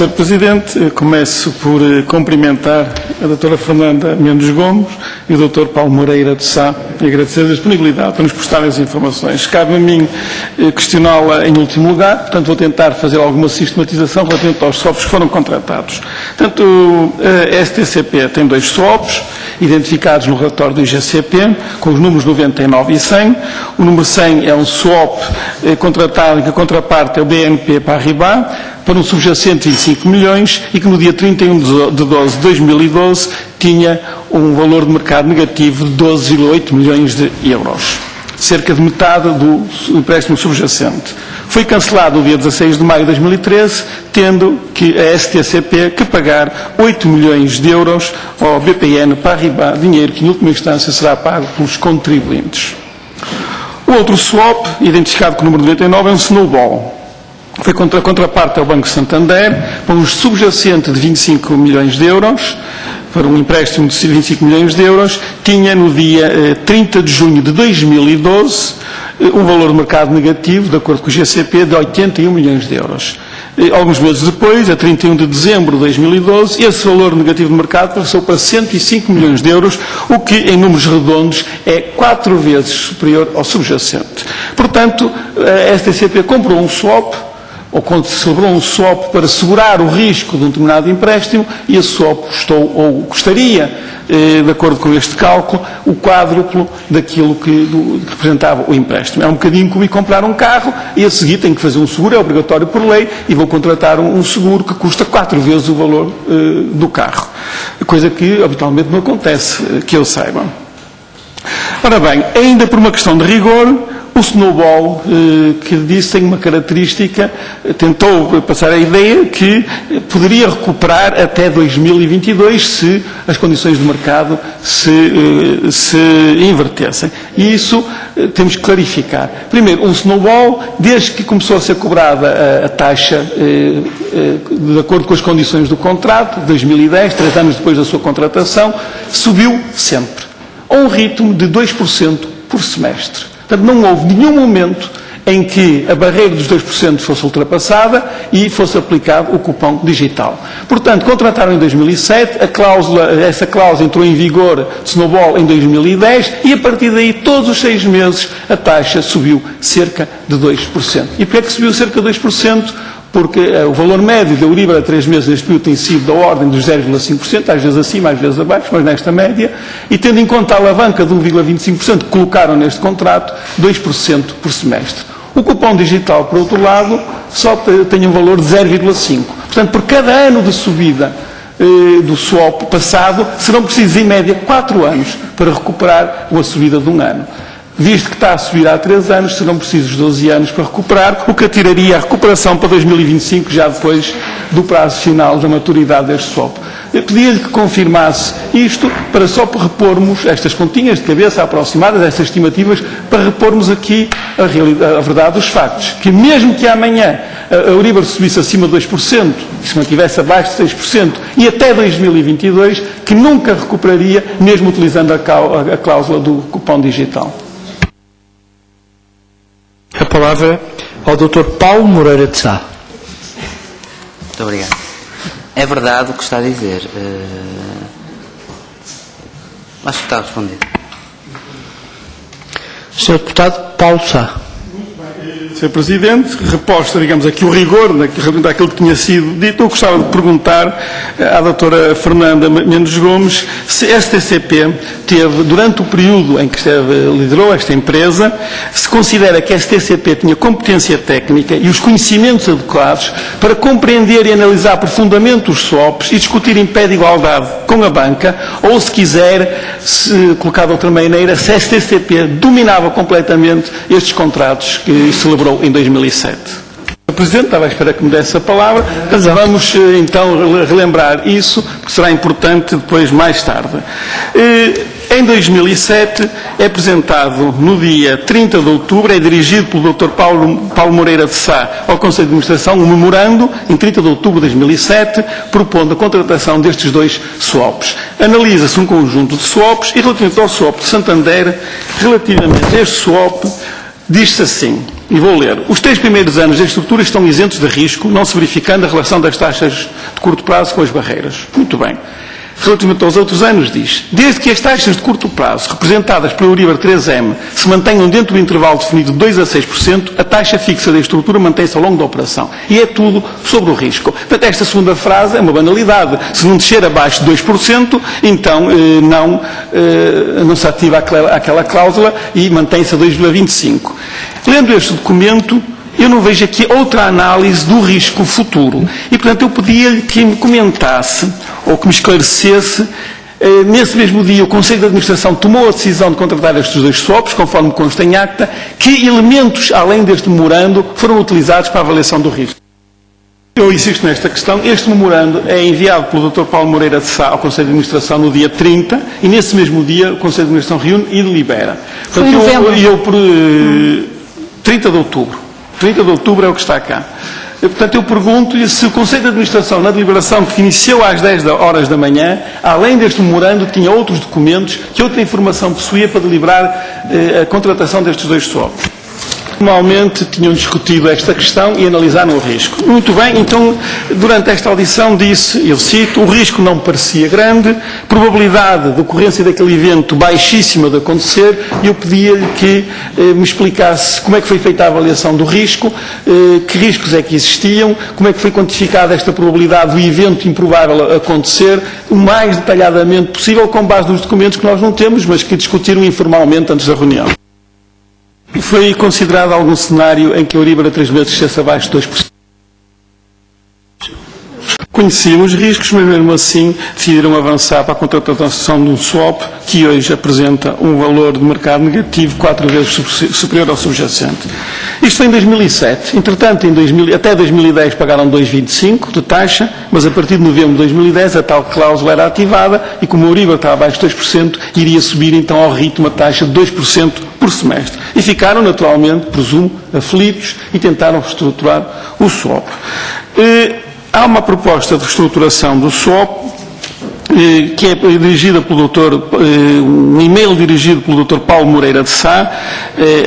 Sr. Presidente, começo por cumprimentar a doutora Fernanda Mendes Gomes e o doutor Paulo Moreira de Sá e agradecer a disponibilidade para nos prestarem as informações. Cabe a mim questioná-la em último lugar, portanto vou tentar fazer alguma sistematização relativamente aos swaps que foram contratados. Portanto, a STCP tem 2 swaps identificados no relatório do IGCP, com os números 99 e 100. O número 100 é um swap contratado em que a contraparte é o BNP Paribas, para um subjacente de 25 milhões e que no dia 31 de 12 de 2012 tinha um valor de mercado negativo de 12,8 milhões de euros. Cerca de metade do empréstimo subjacente. Foi cancelado no dia 16 de maio de 2013, tendo que a STCP que pagar 8 milhões de euros ao BPN Paribas, dinheiro que em última instância será pago pelos contribuintes. O outro swap, identificado com o número 99, é um snowball. Foi contra a contraparte ao Banco Santander, para um subjacente de 25 milhões de euros, para um empréstimo de 25 milhões de euros, tinha no dia 30 de junho de 2012 um valor de mercado negativo, de acordo com o GCP, de 81 milhões de euros. Alguns meses depois, a 31 de dezembro de 2012, esse valor negativo de mercado passou para 105 milhões de euros, o que, em números redondos, é 4 vezes superior ao subjacente. Portanto, a STCP comprou um swap, ou quando se celebrou um swap para segurar o risco de um determinado empréstimo, e esse swap custou, ou custaria, de acordo com este cálculo, o quádruplo daquilo que representava o empréstimo. É um bocadinho como ir comprar um carro e a seguir tem que fazer um seguro, é obrigatório por lei, e vou contratar um seguro que custa 4 vezes o valor do carro. Coisa que habitualmente não acontece, que eu saiba. Ora bem, ainda por uma questão de rigor, o snowball, que disse, tem uma característica, tentou passar a ideia que poderia recuperar até 2022 se as condições de mercado se invertessem. E isso temos que clarificar. Primeiro, um snowball, desde que começou a ser cobrada a taxa de acordo com as condições do contrato, 2010, 3 anos depois da sua contratação, subiu sempre, a um ritmo de 2% por semestre. Portanto, não houve nenhum momento em que a barreira dos 2% fosse ultrapassada e fosse aplicado o cupom digital. Portanto, contrataram em 2007, essa cláusula entrou em vigor de snowball em 2010 e a partir daí, todos os 6 meses, a taxa subiu cerca de 2%. E porquê é que subiu cerca de 2%? Porque o valor médio da Euribor a 3 meses neste período tem sido da ordem dos 0,5%, às vezes acima, às vezes abaixo, mas nesta média, e tendo em conta a alavanca de 1,25% que colocaram neste contrato, 2% por semestre. O cupom digital, por outro lado, só tem um valor de 0,5%. Portanto, por cada ano de subida do swap passado, serão precisos, em média, 4 anos para recuperar a subida de um ano. Visto que está a subir há 3 anos, serão precisos 12 anos para recuperar, o que atiraria a recuperação para 2025, já depois do prazo final da maturidade deste swap. Eu pedia-lhe que confirmasse isto, para só repormos estas continhas de cabeça aproximadas, estas estimativas, para repormos aqui a verdade dos factos. Que mesmo que amanhã a Euribor subisse acima de 2%, e se mantivesse abaixo de 6%, e até 2022, que nunca recuperaria, mesmo utilizando a cláusula do cupom digital. A palavra ao Dr. Paulo Moreira de Sá. Muito obrigado. É verdade o que está a dizer. Acho que está respondido. Sr. Deputado Paulo Sá. Sr. Presidente, reposta, digamos, aqui o rigor daquilo que tinha sido dito, eu gostava de perguntar à doutora Fernanda Mendes Gomes se a STCP teve, durante o período em que liderou esta empresa, se considera que a STCP tinha competência técnica e os conhecimentos adequados para compreender e analisar profundamente os swaps e discutir em pé de igualdade com a banca, ou se quiser, colocar de outra maneira, se a STCP dominava completamente estes contratos que celebrou em 2007. O Presidente estava à espera que me desse a palavra, mas vamos então relembrar isso, porque será importante depois, mais tarde. Em 2007 é apresentado no dia 30 de outubro, é dirigido pelo Dr. Paulo Moreira de Sá ao Conselho de Administração, um memorando, em 30 de outubro de 2007, propondo a contratação destes 2 swaps. Analisa-se um conjunto de swaps e, relativamente ao swap de Santander, relativamente a este swap, diz-se assim: E vou ler. Os 3 primeiros anos da estrutura estão isentos de risco, não se verificando a relação das taxas de curto prazo com as barreiras. Muito bem. Relativamente aos outros anos, diz, desde que as taxas de curto prazo, representadas pelo Euribor 3M, se mantenham dentro do intervalo definido de 2% a 6%, a taxa fixa da estrutura mantém-se ao longo da operação. E é tudo sobre o risco. Portanto, esta segunda frase é uma banalidade. Se não descer abaixo de 2%, então não se ativa aquela cláusula e mantém-se a 2,25%. Lendo este documento, eu não vejo aqui outra análise do risco futuro. E, portanto, eu pedia-lhe que me comentasse, ou que me esclarecesse, nesse mesmo dia o Conselho de Administração tomou a decisão de contratar estes 2 swaps, conforme consta em acta, que elementos, além deste memorando, foram utilizados para a avaliação do risco. Eu insisto nesta questão. Este memorando é enviado pelo Dr. Paulo Moreira de Sá ao Conselho de Administração no dia 30, e nesse mesmo dia o Conselho de Administração reúne e delibera. Portanto, eu por 30 de outubro. 30 de outubro é o que está cá. Portanto, eu pergunto-lhe se o Conselho de Administração, na deliberação que iniciou às 10 horas da manhã, além deste memorando, tinha outros documentos, que outra informação possuía para deliberar a contratação destes 2 swaps. Normalmente tinham discutido esta questão e analisaram o risco. Muito bem, então, durante esta audição disse, eu cito, o risco não parecia grande, probabilidade de ocorrência daquele evento baixíssima de acontecer, e eu pedia-lhe que me explicasse como é que foi feita a avaliação do risco, que riscos é que existiam, como é que foi quantificada esta probabilidade do evento improvável acontecer, o mais detalhadamente possível, com base nos documentos que nós não temos, mas que discutiram informalmente antes da reunião. Foi considerado algum cenário em que a Euribor a 3 meses estivesse abaixo de 2%? Conheciam os riscos, mas mesmo assim decidiram avançar para a contratação de um swap que hoje apresenta um valor de mercado negativo 4 vezes superior ao subjacente. Isto foi em 2007. Entretanto, até 2010 pagaram 2,25% de taxa, mas a partir de novembro de 2010 a tal cláusula era ativada e, como a Euribor estava abaixo de 2%, iria subir então ao ritmo a taxa de 2% por semestre. E ficaram, naturalmente, presumo, aflitos e tentaram reestruturar o swap. Há uma proposta de reestruturação do swap que é dirigida pelo um e-mail dirigido pelo Dr. Paulo Moreira de Sá,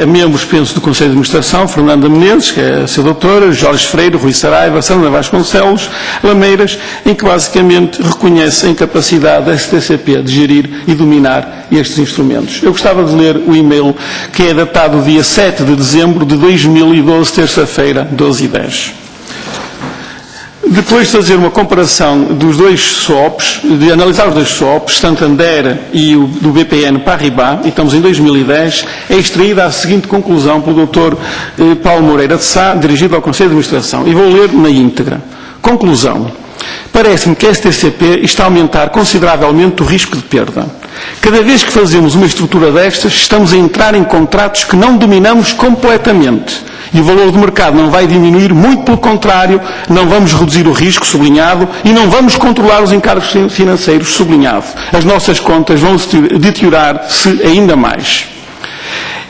a membros, penso, do Conselho de Administração, Fernanda Menezes, que é a sua doutora, Jorge Freire, Rui Saraiva, Sandra Vasconcelos, Lameiras, em que basicamente reconhece a incapacidade da STCP de gerir e dominar estes instrumentos. Eu gostava de ler o e-mail, que é datado dia 7 de dezembro de 2012, terça-feira, 12h10. Depois de fazer uma comparação dos 2 swaps, de analisar os 2 swaps, Santander e o do BPN Paribas, e estamos em 2010, é extraída a seguinte conclusão pelo Dr. Paulo Moreira de Sá, dirigido ao Conselho de Administração. E vou ler na íntegra. Conclusão. Parece-me que a STCP está a aumentar consideravelmente o risco de perda. Cada vez que fazemos uma estrutura destas, estamos a entrar em contratos que não dominamos completamente. E o valor do mercado não vai diminuir, muito pelo contrário, não vamos reduzir o risco, sublinhado, e não vamos controlar os encargos financeiros, sublinhado. As nossas contas vão deteriorar-se ainda mais.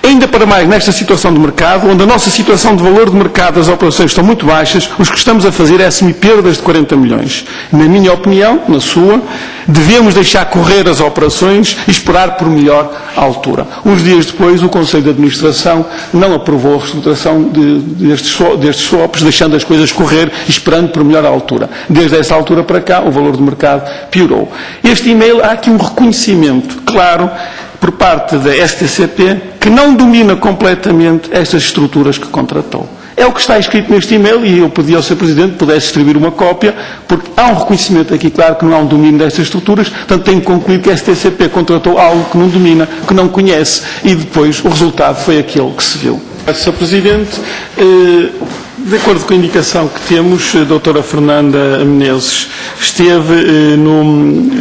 Ainda para mais nesta situação de mercado, onde a nossa situação de valor de mercado das operações estão muito baixas, o que estamos a fazer é assumir perdas de 40 milhões. Na minha opinião, na sua, devemos deixar correr as operações e esperar por melhor altura. Uns dias depois, o Conselho de Administração não aprovou a reestruturação destes swaps, deixando as coisas correr e esperando por melhor altura. Desde essa altura para cá, o valor do mercado piorou. Este e-mail, há aqui um reconhecimento claro por parte da STCP, que não domina completamente estas estruturas que contratou. É o que está escrito neste e-mail, e eu pedi ao Sr. Presidente que pudesse distribuir uma cópia, porque há um reconhecimento aqui, claro, que não há um domínio destas estruturas, portanto tenho concluído que a STCP contratou algo que não domina, que não conhece, e depois o resultado foi aquele que se viu. Sr. Presidente, de acordo com a indicação que temos, a doutora Fernanda Menezes esteve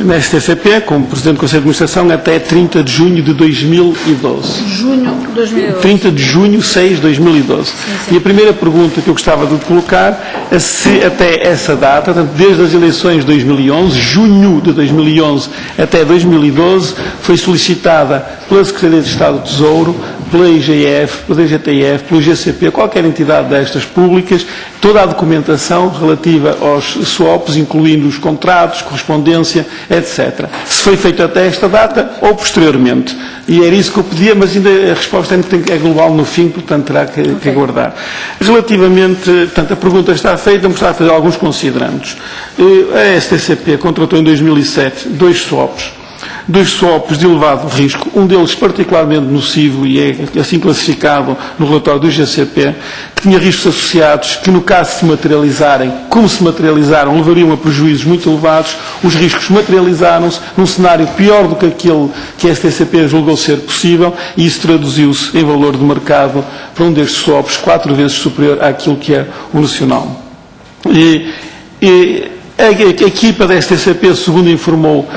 na STCP como Presidente do Conselho de Administração até 30 de junho de 2012. Junho de 2012. 30 de junho, 6 de 2012. Sim. E a primeira pergunta que eu gostava de colocar é se até essa data, portanto, desde as eleições de 2011, junho de 2011 até 2012, foi solicitada pela Secretaria de Estado do Tesouro pela IGF, pela DGTF, pelo GCP, qualquer entidade destas públicas, toda a documentação relativa aos swaps, incluindo os contratos, correspondência, etc. Se foi feito até esta data ou posteriormente. E era isso que eu pedia, mas ainda a resposta é global no fim, portanto terá que aguardar. Relativamente, portanto, a pergunta está feita, vamos estar a fazer alguns considerandos. A STCP contratou em 2007 dois swaps de elevado risco, um deles particularmente nocivo e é assim classificado no relatório do GCP, que tinha riscos associados que, no caso de se materializarem, como se materializaram, levariam a prejuízos muito elevados. Os riscos materializaram-se num cenário pior do que aquele que a STCP julgou ser possível e isso traduziu-se em valor de mercado para um destes swaps 4 vezes superior àquilo que é o nacional. A equipa da STCP, segundo informou,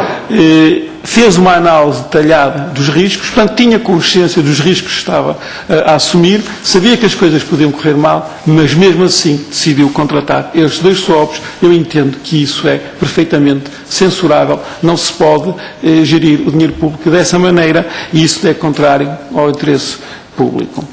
fez uma análise detalhada dos riscos, portanto tinha consciência dos riscos que estava a assumir, sabia que as coisas podiam correr mal, mas mesmo assim decidiu contratar estes dois swaps. Eu entendo que isso é perfeitamente censurável, não se pode gerir o dinheiro público dessa maneira e isso é contrário ao interesse público.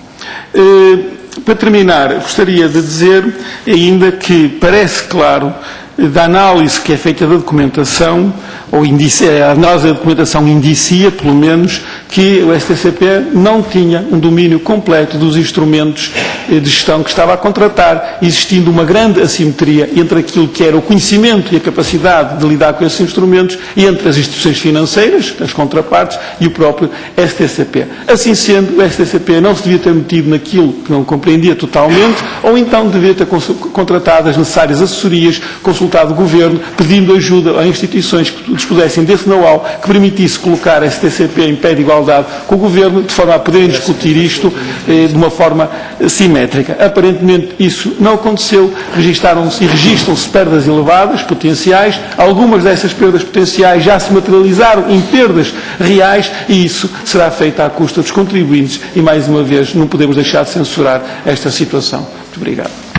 Para terminar, gostaria de dizer ainda que parece claro da análise que é feita da documentação, ou a análise da documentação indicia, pelo menos, que o STCP não tinha um domínio completo dos instrumentos de gestão que estava a contratar, existindo uma grande assimetria entre aquilo que era o conhecimento e a capacidade de lidar com esses instrumentos e entre as instituições financeiras, as contrapartes, e o próprio STCP. Assim sendo, o STCP não se devia ter metido naquilo que não compreendia totalmente, ou então devia ter contratado as necessárias assessorias, consultado o Governo, pedindo ajuda a instituições que dispusessem desse know-how que permitisse colocar a STCP em pé de igualdade com o Governo, de forma a poderem discutir isto de uma forma simétrica. Aparentemente isso não aconteceu, registaram-se e registram-se perdas elevadas, potenciais, algumas dessas perdas potenciais já se materializaram em perdas reais e isso será feito à custa dos contribuintes e, mais uma vez, não podemos deixar de censurar esta situação. Muito obrigado.